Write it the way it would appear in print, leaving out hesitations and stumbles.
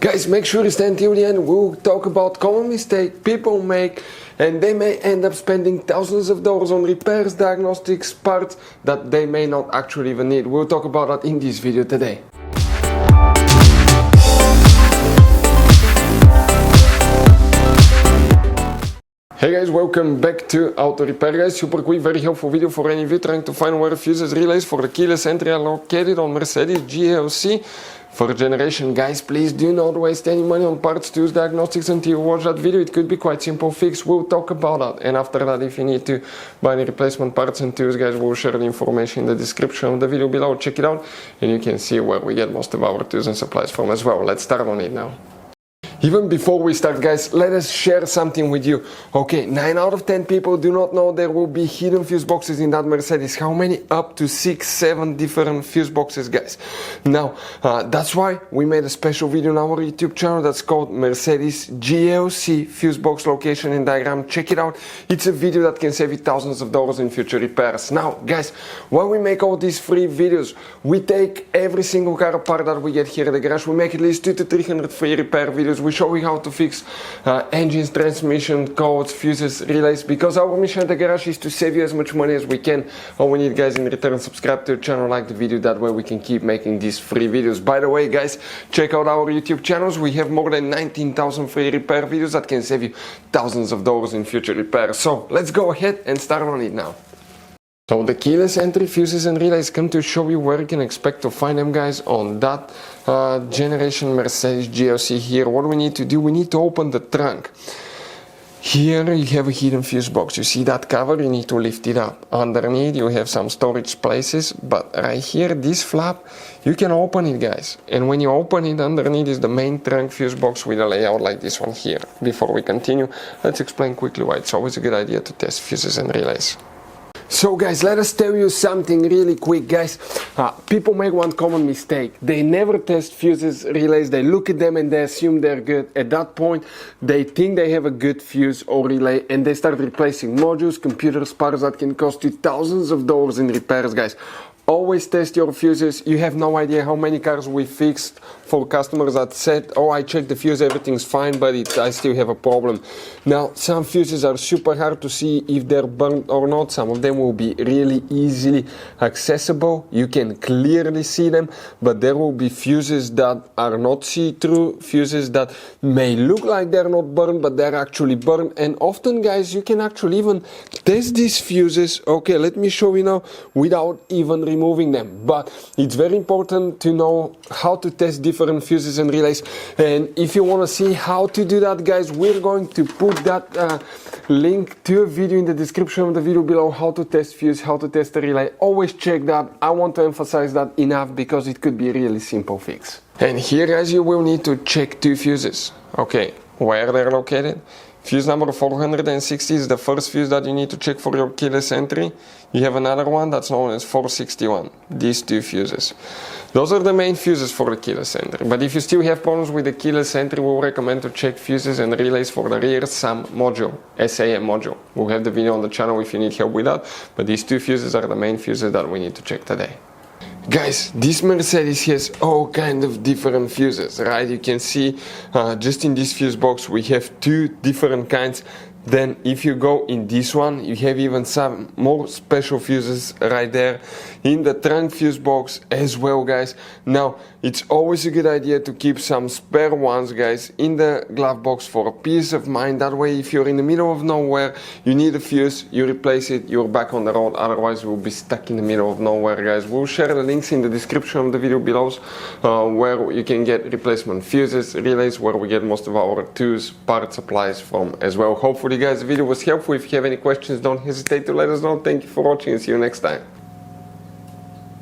Guys, make sure you stay until the end. We'll talk about common mistakes people make, and they may end up spending thousands of dollars on repairs, diagnostics, parts that they may not actually even need. We'll talk about that in this video today. Hey guys, welcome back to Auto Repair guys. Super quick, very helpful video for any of you trying to find where fuses relays for the keyless entry are located on Mercedes GLC. For generation guys, please do not waste any money on parts, tools, diagnostics until you watch that video. It could be quite simple fix. We'll talk about that, and after that, if you need to buy any replacement parts and tools guys, we'll share the information in the description of the video below. Check it out and you can see where we get most of our tools and supplies from as well. Let's start on it now. Even before we start guys, let us share something with you. Okay, 9 out of 10 people do not know there will be hidden fuse boxes in that Mercedes. How many? Up to 6-7 different fuse boxes guys. Now, that's why we made a special video on our YouTube channel that's called Mercedes GLC fuse box location and diagram. Check it out. It's a video that can save you thousands of dollars in future repairs. Now guys, when we make all these free videos, we take every single car apart that we get here at the garage. We make at least 200 to 300 free repair videos. We show you how to fix engines, transmission, codes, fuses, relays, because our mission at the garage is to save you as much money as we can. All we need guys in return, subscribe to the channel, like the video, that way we can keep making these free videos. By the way guys, check out our YouTube channels. We have more than 19,000 free repair videos that can save you thousands of dollars in future repairs. So let's go ahead and start on it now. So the keyless entry fuses and relays come to show you where you can expect to find them guys on that generation Mercedes GLC here. What we need to do, we need to open the trunk. Here you have a hidden fuse box. You see that cover, you need to lift it up. Underneath you have some storage places, but right here, this flap, you can open it guys. And when you open it, underneath is the main trunk fuse box with a layout like this one here. Before we continue, let's explain quickly why it's always a good idea to test fuses and relays. So guys, let us tell you something really quick guys. People make one common mistake. They never test fuses, relays, they look at them and they assume they're good. At that point, they think they have a good fuse or relay and they start replacing modules, computers, parts that can cost you thousands of dollars in repairs guys. Always test your fuses. You have no idea how many cars we fixed for customers that said, oh, I checked the fuse, everything's fine, but I still have a problem. Now, some fuses are super hard to see if they're burnt or not. Some of them will be really easily accessible. You can clearly see them, but there will be fuses that are not see-through, fuses that may look like they're not burned, but they're actually burned. And often, guys, you can actually even test these fuses. Okay, let me show you now without even removing them. But it's very important to know how to test different fuses and relays, and if you want to see how to do that guys, we're going to put that link to a video in the description of the video below, how to test fuse, how to test a relay. Always check that. I want to emphasize that enough because it could be a really simple fix. And here guys, you will need to check 2 fuses. Okay, where they're located. Fuse number 460 is the first fuse that you need to check for your keyless entry. You have another one that's known as 461. These 2 fuses. Those are the main fuses for the keyless entry. But if you still have problems with the keyless entry, we'll recommend to check fuses and relays for the rear SAM module, SAM module. We'll have the video on the channel if you need help with that. But these 2 fuses are the main fuses that we need to check today. Guys, this Mercedes has all kind of different fuses, right? You can see just in this fuse box we have 2 different kinds. Then if you go in this one, you have even some more special fuses right there in the trunk fuse box as well guys. Now it's always a good idea to keep some spare ones guys in the glove box for a peace of mind. That way if you're in the middle of nowhere, you need a fuse, you replace it, you're back on the road. Otherwise we'll be stuck in the middle of nowhere guys. We'll share the links in the description of the video below where you can get replacement fuses, relays, where we get most of our tools, part supplies from as well. Hopefully guys the video was helpful. If you have any questions, don't hesitate to let us know. Thank you for watching and see you next time.